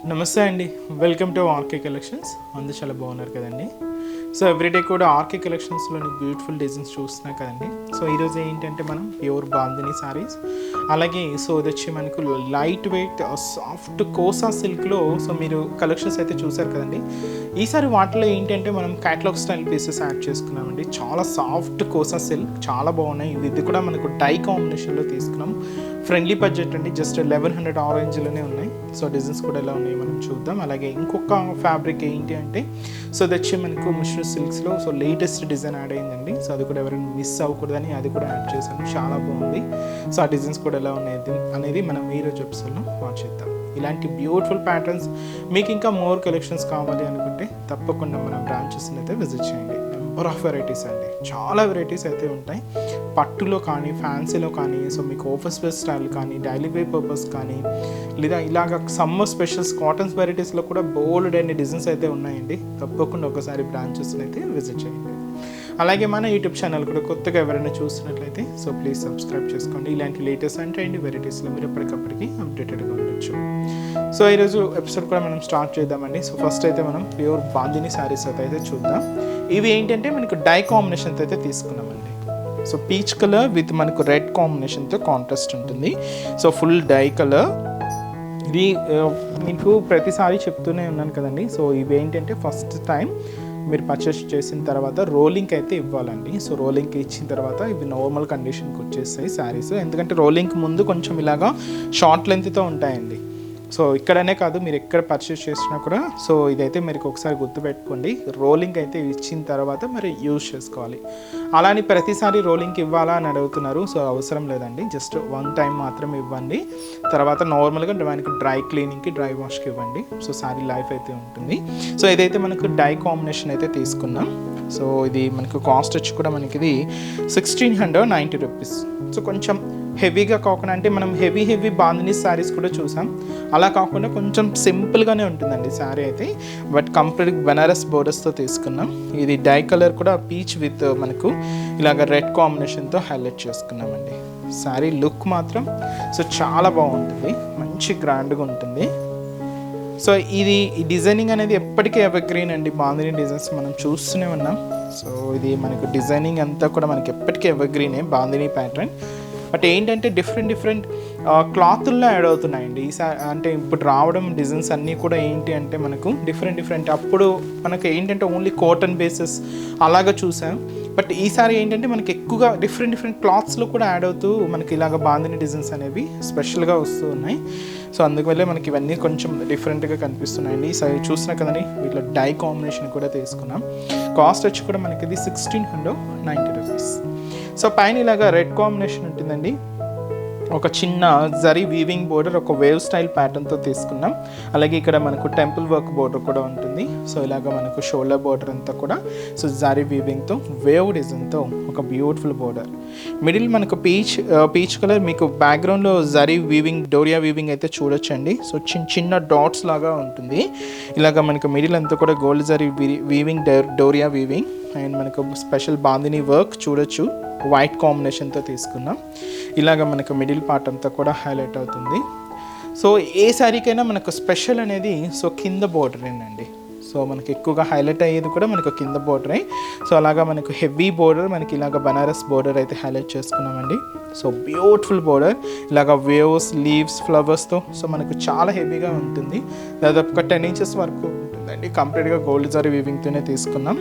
నమస్తే అండి. Welcome to RK collections. అందరూ చాలా బాగున్నారు కదండి. సో ఎవ్రీడే కూడా ఆర్కే కలెక్షన్స్లోని బ్యూటిఫుల్ డిజైన్స్ చూస్తున్నాం కదండి. సో ఈరోజు ఏంటంటే మనం ప్యూర్ బాందిని శారీస్, అలాగే సో ఇది వచ్చి మనకు లైట్ వెయిట్ సాఫ్ట్ కోసా సిల్క్లో సో మీరు కలెక్షన్స్ అయితే చూసారు కదండి. ఈసారి వాటిలో ఏంటంటే మనం క్యాటలాగ్ స్టైల్ పీసెస్ యాడ్ చేసుకున్నామండి. చాలా సాఫ్ట్ కోసా సిల్క్ చాలా బాగున్నాయి. ఇది కూడా మనకు డై కాంబినేషన్లో తీసుకున్నాం. ఫ్రెండ్లీ బడ్జెట్ అండి, జస్ట్ 1100 ఆరెంజ్లోనే ఉన్నాయి. సో డిజైన్స్ కూడా ఎలా ఉన్నాయి మనం చూద్దాం. అలాగే ఇంకొక ఫ్యాబ్రిక్ ఏంటి అంటే సో అది వచ్చి మనకు మిశ్ర సిల్క్స్లో సో లేటెస్ట్ డిజైన్ యాడ్ అయిందండి. సో అది కూడా ఎవరైనా మిస్ అవ్వకూడదని అది కూడా యాడ్ చేశాను. చాలా బాగుంది. సో ఆ డిజైన్స్ కూడా ఎలా ఉన్నాయి అనేది మనం ఈరోజు ఎపిసోడ్లో వాచ్ చేద్దాం. ఇలాంటి బ్యూటిఫుల్ ప్యాటర్న్స్ మీకు ఇంకా మోర్ కలెక్షన్స్ కావాలి అనుకుంటే తప్పకుండా మన బ్రాంచెస్ని అయితే విజిట్ చేయండి. నెంబర్ ఆఫ్ వెరైటీస్ అండి, చాలా వెరైటీస్ అయితే ఉంటాయి. పట్టులో కానీ ఫ్యాన్సీలో కానీ సో మీకు ఆఫీస్ వేర్ స్టైల్ కానీ డైలీ వేర్ పర్పస్ కానీ లేదా ఇలాగ సమ్మర్ స్పెషల్స్ కాటన్స్ వెరైటీస్లో కూడా బోల్డ్ అనే డిజైన్స్ అయితే ఉన్నాయండి. తప్పకుండా ఒకసారి బ్రాంచెస్ని అయితే విజిట్ చేయండి. అలాగే మన యూట్యూబ్ ఛానల్ కూడా కొత్తగా ఎవరైనా చూస్తున్నట్లయితే సో ప్లీజ్ సబ్స్క్రైబ్ చేసుకోండి. ఇలాంటి లేటెస్ట్ అంటే వెరైటీస్లో మీరు ఎప్పటికప్పటికి అప్డేటెడ్గా ఉండొచ్చు. సో ఈరోజు ఎపిసోడ్ కూడా మనం స్టార్ట్ చేద్దామండి. సో ఫస్ట్ అయితే మనం ప్యూర్ బాందిని శారీస్ అయితే చూద్దాం. ఇవి ఏంటంటే మనకు డై కాంబినేషన్తో అయితే తీసుకున్నామండి. సో పీచ్ కలర్ విత్ మనకు రెడ్ కాంబినేషన్తో కాంట్రాస్ట్ ఉంటుంది. So full die colour. ఇది మీకు ప్రతిసారి చెప్తూనే ఉన్నాను కదండి. సో ఇవి ఏంటంటే ఫస్ట్ టైం మీరు పర్చేస్ చేసిన తర్వాత రోలింగ్కి అయితే ఇవ్వాలండి. సో రోలింగ్కి ఇచ్చిన తర్వాత ఇవి నార్మల్ కండిషన్కి వచ్చేస్తాయి శారీస్. ఎందుకంటే రోలింగ్కి ముందు కొంచెం ఇలాగా షార్ట్ లెంత్తో ఉంటాయండి. సో ఇక్కడనే కాదు, మీరు ఎక్కడ పర్చేస్ చేసినా కూడా సో ఇదైతే మీరు ఒకసారి గుర్తుపెట్టుకోండి. రోలింగ్ అయితే ఇచ్చిన తర్వాత మరి యూజ్ చేసుకోవాలి. అలానే ప్రతిసారి రోలింగ్కి ఇవ్వాలా అని అడుగుతున్నారు. సో అవసరం లేదండి, జస్ట్ వన్ టైం మాత్రం ఇవ్వండి. తర్వాత నార్మల్గా దానికి డ్రై క్లీనింగ్కి డ్రై వాష్కి ఇవ్వండి. సో శారీ లైఫ్ అయితే ఉంటుంది. సో ఇదైతే మనకు డై కాంబినేషన్ అయితే తీసుకున్నాం. సో ఇది మనకు కాస్ట్ వచ్చి కూడా మనకి ఇది 1690 రూపీస్. సో కొంచెం హెవీగా కాకుండా, అంటే మనం హెవీ బాందిని శారీస్ కూడా చూసాం, అలా కాకుండా కొంచెం సింపుల్గానే ఉంటుందండి శారీ అయితే. బట్ కంప్లీట్ బనారస్ బోర్డర్స్తో తీసుకున్నాం. ఇది డై కలర్ కూడా పీచ్ విత్ మనకు ఇలాగ రెడ్ కాంబినేషన్తో హైలైట్ చేసుకున్నామండి. శారీ లుక్ మాత్రం సో చాలా బాగుంటుంది, మంచి గ్రాండ్గా ఉంటుంది. సో ఇది ఈ డిజైనింగ్ అనేది ఎప్పటికీ ఎవర్గ్రీన్ అండి. బాందిని డిజైన్స్ మనం చూస్తూనే ఉన్నాం. సో ఇది మనకు డిజైనింగ్ అంతా కూడా మనకి ఎప్పటికీ ఎవర్గ్రీనే బాందిని ప్యాటర్న్. బట్ ఏంటంటే డిఫరెంట్ క్లాతుల్లో యాడ్ అవుతున్నాయండి ఈసారి. అంటే ఇప్పుడు రావడం డిజైన్స్ అన్నీ కూడా ఏంటి అంటే మనకు డిఫరెంట్. అప్పుడు మనకు ఏంటంటే ఓన్లీ కాటన్ బేసెస్ అలాగా చూసాం. బట్ ఈసారి ఏంటంటే మనకి ఎక్కువగా డిఫరెంట్ క్లాత్స్లో కూడా యాడ్ అవుతూ మనకి ఇలాగ బాందిని డిజైన్స్ అనేవి స్పెషల్గా వస్తూ ఉన్నాయి. సో అందువల్లే మనకి ఇవన్నీ కొంచెం డిఫరెంట్గా కనిపిస్తున్నాయండి. సో చూసినా కదండి, వీటిలో డై కాంబినేషన్ కూడా తీసుకున్నాం. కాస్ట్ వచ్చి కూడా మనకి ఇది 1690 రూపీస్. సో పైన ఇలాగా రెడ్ కాంబినేషన్ ఉంటుందండి. ఒక చిన్న జరీ వీవింగ్ బోర్డర్, ఒక వేవ్ స్టైల్ ప్యాటర్న్తో తీసుకున్నాం. అలాగే ఇక్కడ మనకు టెంపుల్ వర్క్ బోర్డర్ కూడా ఉంటుంది. సో ఇలాగ మనకు షోల్డర్ బోర్డర్ అంతా కూడా సో జరీ వీవింగ్తో వేవ్ డిజైన్తో ఒక బ్యూటిఫుల్ బోర్డర్. మిడిల్ మనకు పీచ్ కలర్, మీకు బ్యాక్గ్రౌండ్లో జరీ వీవింగ్ డోరియా వీవింగ్ అయితే చూడొచ్చండి. సో చిన్న డాట్స్ లాగా ఉంటుంది. ఇలాగ మనకు మిడిల్ అంతా కూడా gold zari weaving doria weaving. And మనకు స్పెషల్ బాందిని వర్క్ చూడొచ్చు, వైట్ కాంబినేషన్తో తీసుకున్నాం. ఇలాగ మనకు మిడిల్ పార్ట్ అంతా కూడా హైలైట్ అవుతుంది. సో ఏ శారీకైనా మనకు స్పెషల్ అనేది సో కింద బోర్డరేనండి. సో మనకి ఎక్కువగా హైలైట్ అయ్యేది కూడా మనకు కింద బోర్డరే. సో అలాగా మనకు హెవీ బోర్డర్, మనకి ఇలాగ బనారస్ బోర్డర్ అయితే హైలైట్ చేసుకున్నామండి. సో బ్యూటిఫుల్ బోర్డర్, ఇలాగ వేవ్స్, లీవ్స్, ఫ్లవర్స్తో సో మనకు చాలా హెవీగా ఉంటుంది. దాదాపుగా 10 ఇంచెస్ వరకు ఉంటుందండి. కంప్లీట్గా గోల్డ్ జరీ వీవింగ్తోనే తీసుకున్నాం.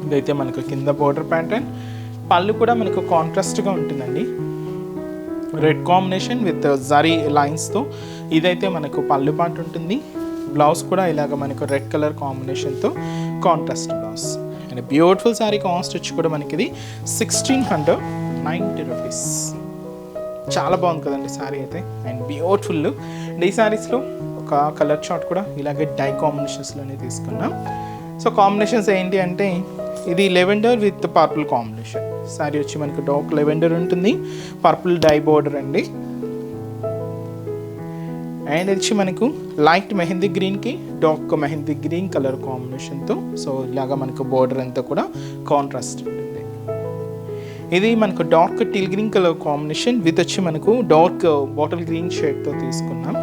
ఇదైతే మనకు కింద బోర్డర్ ప్యాటర్న్. పళ్ళు కూడా మనకు కాంట్రాస్ట్గా ఉంటుందండి, రెడ్ కాంబినేషన్ విత్ జరీ లైన్స్తో. ఇదైతే మనకు పళ్ళు పార్ట్ ఉంటుంది. బ్లౌజ్ కూడా ఇలాగ మనకు రెడ్ కలర్ కాంబినేషన్తో contrast blouse. And beautiful sari. Cost వచ్చి కూడా మనకి ఇది 1690 రూపీస్. చాలా బాగుంది కదండి శారీ అయితే, అండ్ బ్యూటిఫుల్. అండ్ ఈ శారీస్లో ఒక కలర్ చార్ట్ కూడా ఇలాగే డై కాంబినేషన్స్లోనే తీసుకున్నాం. సో కాంబినేషన్స్ ఏంటి అంటే ఇది lavender with purple combination. Sari వచ్చి మనకు డార్క్ లెవెండర్ ఉంటుంది, పర్పుల్ డై బోర్డర్ అండి. అండ్ వచ్చి మనకు లైట్ మెహందీ గ్రీన్కి డార్క్ మెహందీ గ్రీన్ కలర్ కాంబినేషన్తో సో ఇలాగా మనకు బోర్డర్ అంతా కూడా కాంట్రాస్ట్ ఉంటుంది. ఇది మనకు dark teal green colour combination with వచ్చి మనకు డార్క్ బాటిల్ గ్రీన్ షేడ్తో తీసుకున్నాం.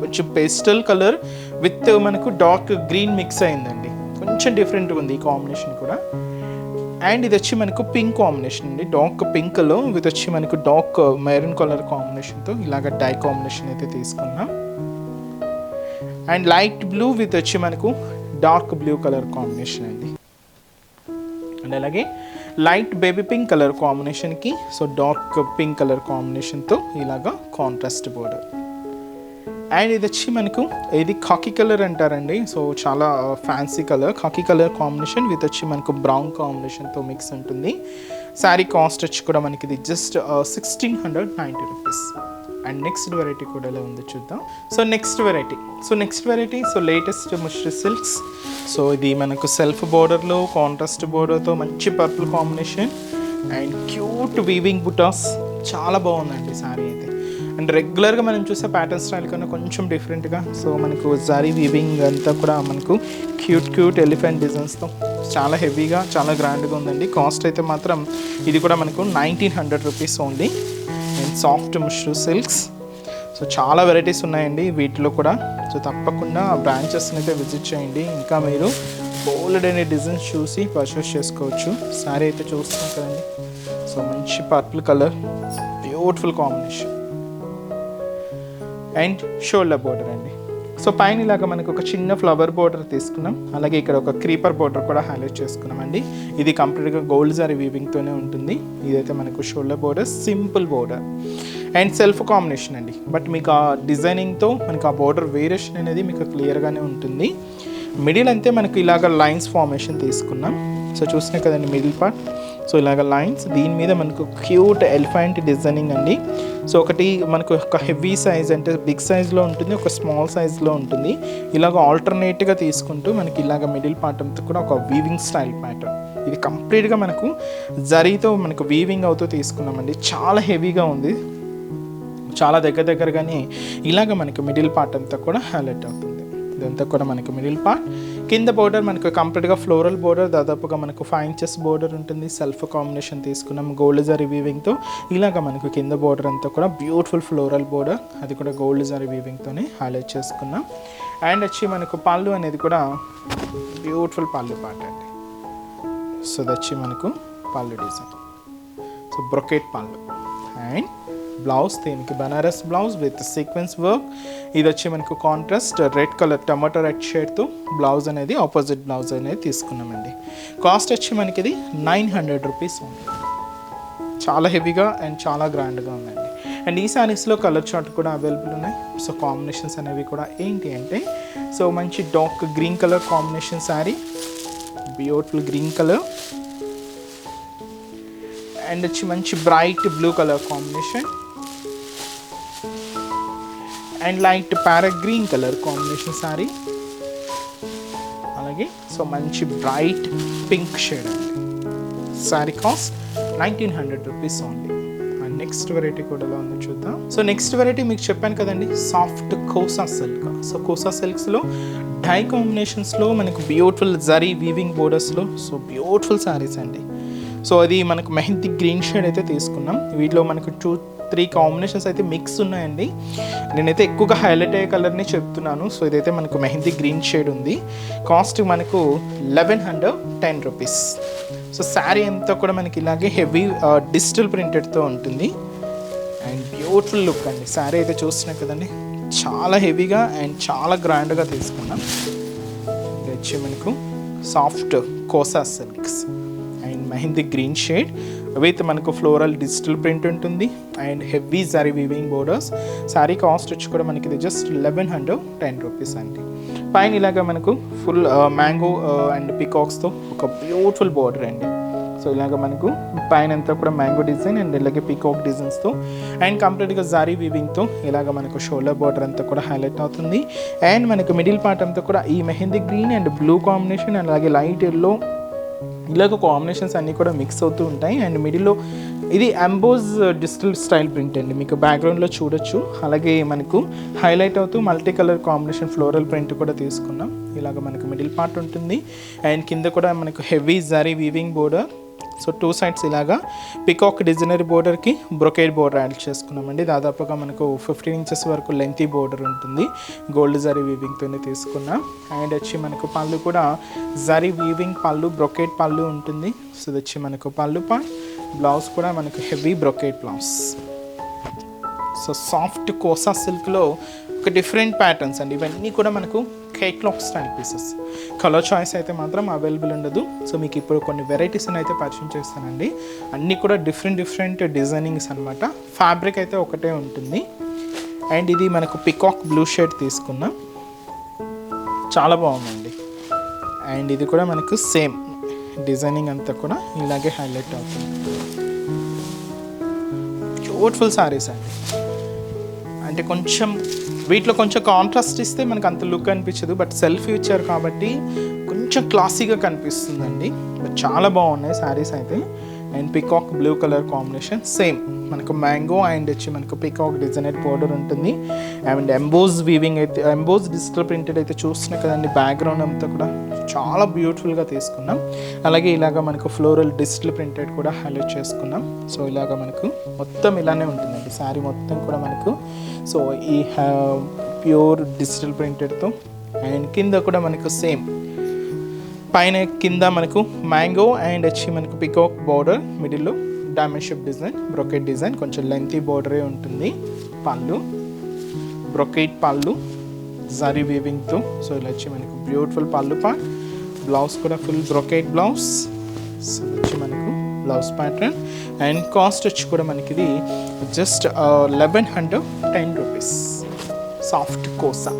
కొంచెం పేస్టల్ కలర్ విత్ మనకు డార్క్ గ్రీన్ మిక్స్ అయిందండి, కొంచెం డిఫరెంట్ ఉంది ఈ కాంబినేషన్ కూడా. అండ్ ఇది వచ్చి మనకు పింక్ కాంబినేషన్ అండి, డార్క్ పింక్లో ఇది వచ్చి మనకు డార్క్ మెరూన్ కలర్ కాంబినేషన్తో ఇలాగ డై కాంబినేషన్ అయితే తీసుకున్నాం. అండ్ లైట్ బ్లూ విత్ వచ్చి మనకు డార్క్ బ్లూ కలర్ కాంబినేషన్ అండి. అండ్ అలాగే లైట్ బేబీ పింక్ కలర్ కాంబినేషన్కి సో డార్క్ పింక్ కలర్ కాంబినేషన్తో ఇలాగా కాంట్రాస్ట్ బోర్డర్. అండ్ ఇది వచ్చి మనకు ఇది ఖాకీ కలర్ అంటారండి, సో చాలా fancy colour, khaki colour combination with వచ్చి మనకు బ్రౌన్ కాంబినేషన్తో మిక్స్ ఉంటుంది. శారీ కాస్ట్ వచ్చి కూడా మనకి ఇది just 1690 rupees. And next variety కూడా ఎలా ఉందో చూద్దాం. So next variety so latest mushru silks. So ఇది మనకు సెల్ఫ్ బోర్డర్లో కాంట్రాస్ట్ బోర్డర్తో మంచి purple combination and cute weaving బుటాస్, చాలా బాగుందండి శారీ అయితే. అండ్ రెగ్యులర్గా మనం చూసే ప్యాటర్న్ స్టైల్ కన్నా కొంచెం డిఫరెంట్గా సో మనకు జరీ వీవింగ్ అంతా కూడా మనకు క్యూట్ ఎలిఫెంట్ డిజైన్స్తో చాలా హెవీగా చాలా గ్రాండ్గా ఉందండి. కాస్ట్ అయితే మాత్రం ఇది కూడా మనకు 1900 rupees only. And soft mushru silks, so చాలా వెరైటీస్ ఉన్నాయండి వీటిలో కూడా. సో తప్పకుండా బ్రాంచెస్ని అయితే విజిట్ చేయండి, ఇంకా మీరు బోల్డ్ అనే డిజైన్స్ చూసి పర్చేస్ చేసుకోవచ్చు. శారీ అయితే చూస్తాం కదండి, సో మంచి purple colour, beautiful combination and shoulder border అండి. సో పైన ఇలాగ మనకు ఒక చిన్న ఫ్లవర్ బోర్డర్ తీసుకున్నాం, అలాగే ఇక్కడ ఒక క్రీపర్ బోర్డర్ కూడా హైలైట్ చేసుకున్నాం అండి. ఇది కంప్లీట్గా గోల్డ్ జరీ వీవింగ్తోనే ఉంటుంది. ఇదైతే మనకు shoulder border, simple border and self combination అండి. బట్ మీకు ఆ డిజైనింగ్తో మనకు ఆ బోర్డర్ వేరియేషన్ అనేది మీకు క్లియర్గానే ఉంటుంది. మిడిల్ అంతే మనకు ఇలాగ లైన్స్ ఫార్మేషన్ తీసుకున్నాం. సో చూసినా కదండి మిడిల్ పార్ట్, సో ఇలాగ లైన్స్, దీని మీద మనకు క్యూట్ ఎలిఫెంట్ డిజైనింగ్ అండి. సో ఒకటి మనకు ఒక హెవీ సైజ్ అంటే బిగ్ సైజ్లో ఉంటుంది, ఒక స్మాల్ సైజ్లో ఉంటుంది. ఇలాగ ఆల్టర్నేట్గా తీసుకుంటూ మనకి ఇలాగ మిడిల్ పార్ట్ అంతా కూడా ఒక వీవింగ్ స్టైల్ ప్యాటర్న్. ఇది కంప్లీట్గా మనకు జరీతో మనకు వీవింగ్ అవుతూ తీసుకున్నామండి, చాలా హెవీగా ఉంది, చాలా దగ్గరగానే ఇలాగ మనకు మిడిల్ పార్ట్ అంతా కూడా హైలైట్ అవుతుంది. ఇదంతా కూడా మనకు మిడిల్ పార్ట్. కింద బోర్డర్ మనకు కంప్లీట్గా ఫ్లోరల్ బోర్డర్, దాదాపుగా మనకు 5 ఇంచెస్ బోర్డర్ ఉంటుంది. సెల్ఫ్ కాంబినేషన్ తీసుకున్నాం గోల్డ్ జరీ వీవింగ్తో. ఇలాగ మనకు కింద బోర్డర్ అంతా కూడా బ్యూటిఫుల్ ఫ్లోరల్ బోర్డర్, అది కూడా గోల్డ్ జరీ వీవింగ్తోనే హైలైట్ చేసుకున్నాం. అండ్ వచ్చి మనకు పళ్ళు అనేది కూడా బ్యూటిఫుల్ పళ్ళు పార్ట్ అండి. సో అది వచ్చి మనకు పళ్ళు డిజైన్, సో బ్రొకెట్ పళ్ళు. అండ్ బ్లౌజ్ దీనికి Banaras blouse with sequence work. ఇది వచ్చి మనకు contrast red colour tomato red షేడ్తో బ్లౌజ్ అనేది ఆపోజిట్ బ్లౌజ్ అనేది తీసుకున్నామండి. కాస్ట్ వచ్చి మనకి ఇది 900 రూపీస్ ఉంది. చాలా హెవీగా అండ్ చాలా గ్రాండ్గా ఉందండి. అండ్ ఈ శారీస్లో కలర్ చార్ట్ కూడా అవైలబుల్ ఉన్నాయి. సో కాంబినేషన్స్ అనేవి కూడా ఏంటి అంటే, సో మంచి dark green colour combination sari, beautiful green colour. And వచ్చి మంచి bright blue colour combination and light parrot green colour combination sari, అలాగే సో మంచి బ్రైట్ పింక్ షేడ్ అండి. Sari cost 1900 rupees only. And next variety కూడా ఎలా ఉందో చూద్దాం. సో నెక్స్ట్ వెరైటీ మీకు చెప్పాను కదండి, soft kosa silk. So kosa సిల్క్స్లో డై కాంబినేషన్స్లో మనకు బ్యూటిఫుల్ జరీ వీవింగ్ బోర్డర్స్లో సో బ్యూటిఫుల్ శారీస్ అండి. సో అది మనకు మెహందీ గ్రీన్ షేడ్ అయితే తీసుకున్నాం. వీటిలో మనకు 2-3 కాంబినేషన్స్ అయితే మిక్స్ ఉన్నాయండి. నేనైతే ఎక్కువగా హైలైట్ అయ్యే కలర్ని చెప్తున్నాను. సో ఇదైతే మనకు మెహందీ గ్రీన్ షేడ్ ఉంది. కాస్ట్ మనకు 1110 రూపీస్. సో శారీ అంతా కూడా మనకి ఇలాగే హెవీ డిజిటల్ ప్రింటెడ్తో ఉంటుంది అండ్ బ్యూటిఫుల్ లుక్ అండి. శారీ అయితే చూస్తున్నాం కదండి, చాలా హెవీగా అండ్ చాలా గ్రాండ్గా తీసుకున్నాం. ఇది వచ్చి మనకు soft kosa silks and mehndi green shade with మనకు ఫ్లోరల్ డిజిటల్ ప్రింట్ ఉంటుంది and heavy zari weaving borders. Sari cost వచ్చి కూడా మనకి ఇది జస్ట్ 1110 రూపీస్ అండి. పైన ఇలాగ మనకు ఫుల్ మ్యాంగో అండ్ పికాక్స్తో ఒక బ్యూటిఫుల్ బోర్డర్ అండి. సో ఇలాగ మనకు పైన అంతా కూడా మ్యాంగో డిజైన్ అండ్ ఇలాగే పీకాక్ డిజైన్స్తో అండ్ కంప్లీట్గా జారీ వీవింగ్తో ఇలాగ మనకు షోల్డర్ బార్డర్ అంతా కూడా హైలైట్ అవుతుంది. అండ్ మనకు మిడిల్ పార్ట్ అంతా కూడా ఈ mehndi green and blue combination and అలాగే లైట్ ఎల్లో ఇలాగ కాంబినేషన్స్ అన్నీ కూడా మిక్స్ అవుతూ ఉంటాయి. అండ్ మిడిల్లో ఇది అంబోజ్ డిజిటల్ స్టైల్ ప్రింట్ అండి, మీకు బ్యాక్గ్రౌండ్లో చూడొచ్చు. అలాగే మనకు హైలైట్ అవుతూ multi colour combination floral print కూడా తీసుకున్నాం. ఇలాగ మనకు మిడిల్ పార్ట్ ఉంటుంది అండ్ కింద కూడా మనకు heavy zari weaving border so 2 sides ఇలాగా పికాక్ డిజైనరీ బోర్డర్కి బ్రొకేడ్ బోర్డర్ యాడ్ చేసుకున్నామండి. దాదాపుగా మనకు 15 inches వరకు లెంతీ బోర్డర్ ఉంటుంది. గోల్డ్ జరీ వీవింగ్తోనే తీసుకున్నాం. అండ్ వచ్చి మనకు పళ్ళు కూడా జరీ వీవింగ్ పళ్ళు, బ్రొకేడ్ పళ్ళు ఉంటుంది. సో ఇది వచ్చి మనకు పళ్ళు పార్ట్. బ్లౌజ్ కూడా మనకు heavy brocade blouse. So soft kosa సిల్క్లో ఒక డిఫరెంట్ ప్యాటర్న్స్ అండి. ఇవన్నీ కూడా మనకు catalogue style pieces. Colour choice అయితే మాత్రం అవైలబుల్ ఉండదు. సో మీకు ఇప్పుడు కొన్ని వెరైటీస్ని అయితే పరిచయం చేస్తానండి. అన్నీ కూడా డిఫరెంట్ డిజైనింగ్స్ అనమాట. ఫ్యాబ్రిక్ అయితే ఒకటే ఉంటుంది. అండ్ ఇది మనకు పికాక్ బ్లూ షేడ్ తీసుకున్నాం, చాలా బాగుందండి. అండ్ ఇది కూడా మనకు సేమ్ డిజైనింగ్ అంతా కూడా ఇలాగే హైలైట్ అవుతుంది. బ్యూటిఫుల్ సారీస్ అండి. అంటే కొంచెం వీటిలో కొంచెం కాంట్రాస్ట్ ఇస్తే మనకు అంత లుక్ అనిపించదు, బట్ సెల్ఫ్ ఇచ్చారు కాబట్టి కొంచెం క్లాసీగా కనిపిస్తుందండి. బట్ చాలా బాగున్నాయి శారీస్ అయితే. And peacock blue colour combination, same మనకు మ్యాంగో అండ్ వచ్చి మనకు పికాక్ డిజైనర్ బోర్డర్ ఉంటుంది. అండ్ ఎంబోజ్ వీవింగ్ అయితే, ఎంబోజ్ డిజిటల్ ప్రింటెడ్ అయితే చూస్తున్నాయి కదండి. బ్యాక్గ్రౌండ్ అంతా కూడా చాలా బ్యూటిఫుల్గా తీసుకున్నాం. అలాగే ఇలాగ మనకు ఫ్లోరల్ డిజిటల్ ప్రింటెడ్ కూడా హైలైట్ చేసుకున్నాం. సో ఇలాగ మనకు మొత్తం ఇలానే ఉంటుందండి శారీ మొత్తం కూడా మనకు. సో ఈ ప్యూర్ డిజిటల్ ప్రింటెడ్తో అండ్ కింద కూడా మనకు సేమ్ పైన కింద మనకు మ్యాంగో అండ్ వచ్చి మనకు పికాక్ బార్డర్, మిడిల్లో diamond shape design, brocade design, కొంచెం లెంతీ బార్డరే ఉంటుంది. పళ్ళు బ్రొకెట్ పళ్ళు జరీ వీవింగ్తో. సో ఇలా వచ్చి మనకు బ్యూటిఫుల్ పళ్ళు పార్ట్. బ్లౌజ్ కూడా ఫుల్ బ్రొకెట్ బ్లౌజ్. సో వచ్చి మనకు బ్లౌజ్ ప్యాటర్న్. అండ్ కాస్ట్ వచ్చి కూడా మనకి ఇది just 1110 rupees. Soft kosa.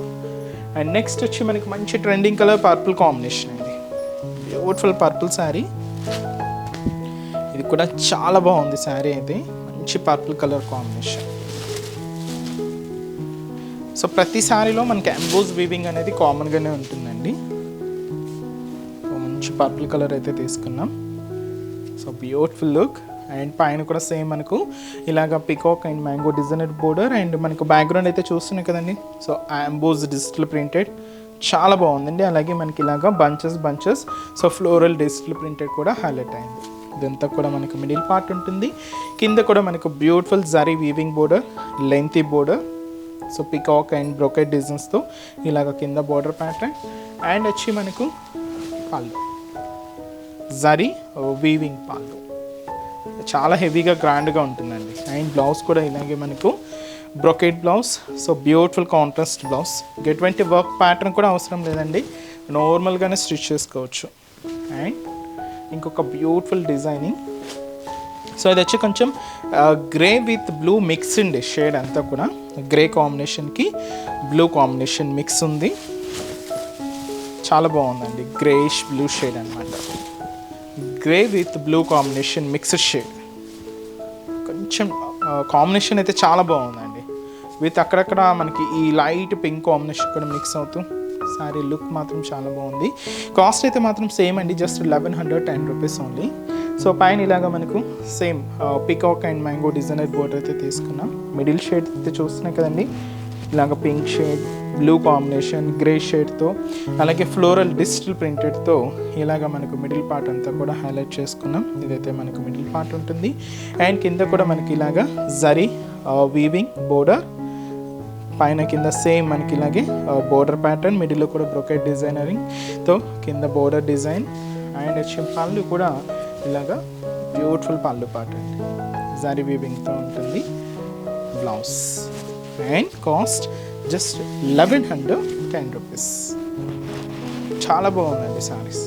And next వచ్చి మనకి మంచి ట్రెండింగ్ కలర్ పర్పుల్ కాంబినేషన్ అండి. Beautiful purple sari. ఇది కూడా చాలా బాగుంది శారీ అయితే. మంచి పర్పుల్ కలర్ కాంబినేషన్. సో ప్రతి శారీలో మనకి ఎంబోజ్ వీవింగ్ అనేది కామన్గానే ఉంటుందండి. సో మంచి పర్పుల్ కలర్ అయితే తీసుకున్నాం. So beautiful look. అండ్ పైన కూడా సేమ్ మనకు ఇలాగ peacock and mango designer border. And మనకు బ్యాక్గ్రౌండ్ అయితే చూస్తున్నాయి కదండి. సో ఎంబోజ్ డిజిటల్ ప్రింటెడ్ చాలా బాగుందండి. అలాగే మనకి ఇలాగ bunches so floral digital printed కూడా హైలైట్ అయింది. ఇదంతా కూడా మనకు మిడిల్ పార్ట్ ఉంటుంది. కింద కూడా మనకు beautiful zari weaving border, lengthy border. So peacock and brocade డిజైన్స్తో ఇలాగ కింద బోర్డర్ ప్యాటర్న్. అండ్ వచ్చి మనకు పళ్ళు జరీ వీవింగ్ పళ్ళు, చాలా హెవీగా గ్రాండ్గా ఉంటుందండి. అండ్ బ్లౌజ్ కూడా ఇలాగే మనకు brocade blouse. So beautiful contrast blouse. ఎటువంటి వర్క్ ప్యాటర్న్ కూడా అవసరం లేదండి, నార్మల్గానే స్టిచ్ చేసుకోవచ్చు. అండ్ ఇంకొక బ్యూటిఫుల్ డిజైనింగ్. సో ఇది వచ్చి కొంచెం గ్రే విత్ బ్లూ మిక్స్ అండి. షేడ్ అంతా కూడా గ్రే కాంబినేషన్కి బ్లూ కాంబినేషన్ మిక్స్ ఉంది. చాలా బాగుందండి. గ్రేష్ బ్లూ షేడ్ అనమాట. Grey with blue combination mixed shade. కొంచెం కాంబినేషన్ అయితే చాలా బాగుందండి. విత్ అక్కడక్కడ మనకి ఈ లైట్ పింక్ కాంబినేషన్ కూడా మిక్స్ అవుతూ శారీ లుక్ మాత్రం చాలా బాగుంది. కాస్ట్ అయితే మాత్రం సేమ్ అండి, జస్ట్ 1110 రూపీస్ ఓన్లీ. సో పైన ఇలాగా మనకు same peacock and mango designer border అయితే తీసుకున్నాం. మిడిల్ షేడ్ అయితే చూస్తున్నాయి కదండి. ఇలాగ pink shade, blue combination, grey షేడ్తో, అలాగే ఫ్లోరల్ డిజిటల్ ప్రింటెడ్తో ఇలాగ మనకు మిడిల్ పార్ట్ అంతా కూడా హైలైట్ చేసుకున్నాం. ఇదైతే మనకు మిడిల్ పార్ట్ ఉంటుంది. అండ్ కింద కూడా మనకి ఇలాగా జరీ వీవింగ్ బోర్డర్, పైన కింద సేమ్ మనకి ఇలాగే బోర్డర్ ప్యాటర్న్, మిడిల్లో కూడా బ్రొకెట్ డిజైనరింగ్తో కింద బోర్డర్ డిజైన్. అండ్ వచ్చి పళ్ళు కూడా ఇలాగా బ్యూటిఫుల్ పళ్ళు పార్ట్ అండి, జరీ వీవింగ్తో ఉంటుంది. Blouse. And cost just 1110 rupees. చాలా బాగుందండి శారీస్.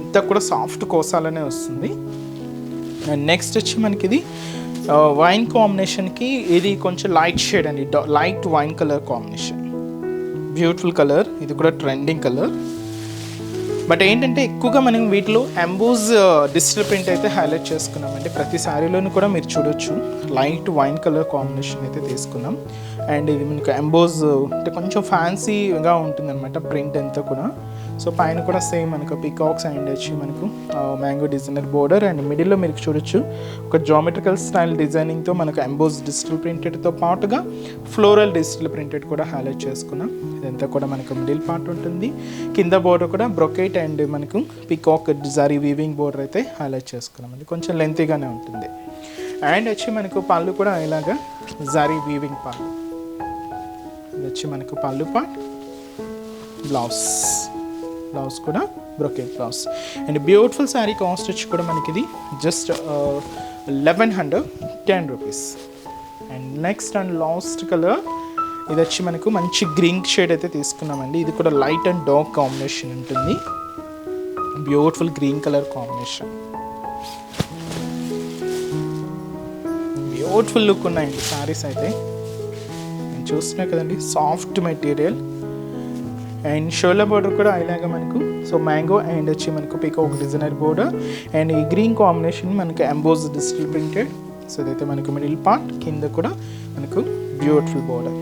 ఇంత కూడా సాఫ్ట్ కోసాలనే వస్తుంది. అండ్ నెక్స్ట్ వచ్చి మనకి ఇది వైన్ కాంబినేషన్కి ఇది కొంచెం లైట్ షేడ్ అండి, light wine colour combination. Beautiful colour. ఇది కూడా ట్రెండింగ్ కలర్. బట్ ఏంటంటే ఎక్కువగా మనం వీటిలో ఎంబోజ్ డిజిటల్ ప్రింట్ అయితే హైలైట్ చేసుకున్నామండి. ప్రతి శారీలోనూ కూడా మీరు చూడొచ్చు లైట్ వైన్ కలర్ కాంబినేషన్ అయితే తీసుకున్నాం. అండ్ ఇది మనకు ఎంబోజ్ అంటే కొంచెం ఫ్యాన్సీగా ఉంటుంది అనమాట ప్రింట్ అంతా కూడా. సో పైన కూడా సేమ్ మనకు పికాక్స్ అండ్ వచ్చి మనకు మ్యాంగో డిజైనర్ బోర్డర్. అండ్ మిడిల్లో మీరు చూడొచ్చు ఒక జామెట్రికల్ స్టైల్ డిజైనింగ్తో మనకు ఎంబోజ్ డిజిటల్ ప్రింటెడ్తో పాటుగా ఫ్లోరల్ డిజిటల్ ప్రింటెడ్ కూడా హైలైట్ చేసుకున్నాం. ఇదంతా కూడా మనకు మిడిల్ పార్ట్ ఉంటుంది. కింద బోర్డర్ కూడా బ్రొకెట్ హైలైట్ అండ్ మనకు పికాక్ జరీ వీవింగ్ బోర్డర్ అయితే హైలైట్ చేసుకున్నామండి. కొంచెం లెంతీగానే ఉంటుంది. అండ్ వచ్చి మనకు పళ్ళు కూడా ఇలాగా జరీ వీవింగ్ పళ్ళు. ఇది వచ్చి మనకు పళ్ళు పార్ట్. బ్లౌజ్ కూడా brocade blouse. And beautiful sari cost వచ్చి కూడా మనకి ఇది just 1110 rupees. And next and last colour ఇది వచ్చి మనకు మంచి గ్రీన్ షేడ్ అయితే తీసుకున్నామండి. ఇది కూడా లైట్ అండ్ డార్క్ కాంబినేషన్ ఉంటుంది. Beautiful green colour combination. Beautiful look ఉన్నాయండి శారీస్ అయితే. నేను చూస్తున్నా కదండి, soft material. And shoulder border కూడా ఇలాగా మనకు సో మ్యాంగో అండ్ వచ్చి మనకు పీకాక్ డిజైనర్ బోర్డర్. అండ్ ఈ గ్రీన్ కాంబినేషన్ మనకు ఎంబోజ్ డిజిటల్ ప్రింటెడ్. సో ఇదైతే మనకు మిడిల్ పార్ట్, కింద కూడా మనకు బ్యూటిఫుల్ బోర్డర్.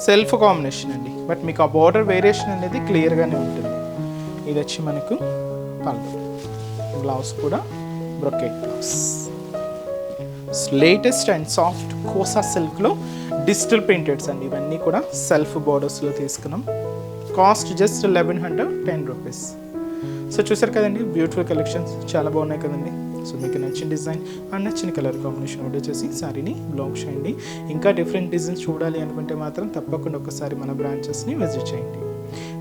సెల్ఫ్ కాంబినేషన్ అండి, బట్ మీకు ఆ బోర్డర్ వేరియేషన్ అనేది క్లియర్గానే ఉంటుంది. ఇది వచ్చి మనకు పళ్ళు. బ్లౌజ్ కూడా brocade blouse. Latest and soft kosa సిల్క్లో డిజిటల్ ప్రింటెడ్స్ అండి. ఇవన్నీ కూడా సెల్ఫ్ బోర్డర్స్లో తీసుకున్నాం. Cost just 1110 rupees. సో చూసారు కదండి, బ్యూటిఫుల్ కలెక్షన్స్ చాలా బాగున్నాయి కదండి. సో మీకు నచ్చిన డిజైన్ అండ్ నచ్చిన కలర్ కాంబినేషన్ ఆర్డర్ చేసి శారీని బ్లాక్ చేయండి. ఇంకా డిఫరెంట్ డిజైన్స్ చూడాలి అనుకుంటే మాత్రం తప్పకుండా ఒకసారి మన బ్రాంచెస్ని విజిట్ చేయండి.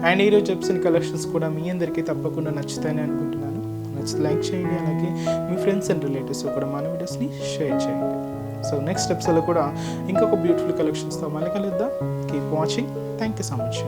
అండ్ ఈరోజు చెప్పిన కలెక్షన్స్ కూడా మీ అందరికీ తప్పకుండా నచ్చుతాయని అనుకుంటున్నాను. నచ్చితే లైక్ చేయండి, అలాగే మీ ఫ్రెండ్స్ అండ్ రిలేటివ్స్ కూడా మన వీడియోస్ని షేర్ చేయండి. సో నెక్స్ట్ ఎపిసోడ్లో కూడా ఇంకొక బ్యూటిఫుల్ కలెక్షన్స్తో మళ్ళీ కలుద్దాం. Keep watching. Thank you so much.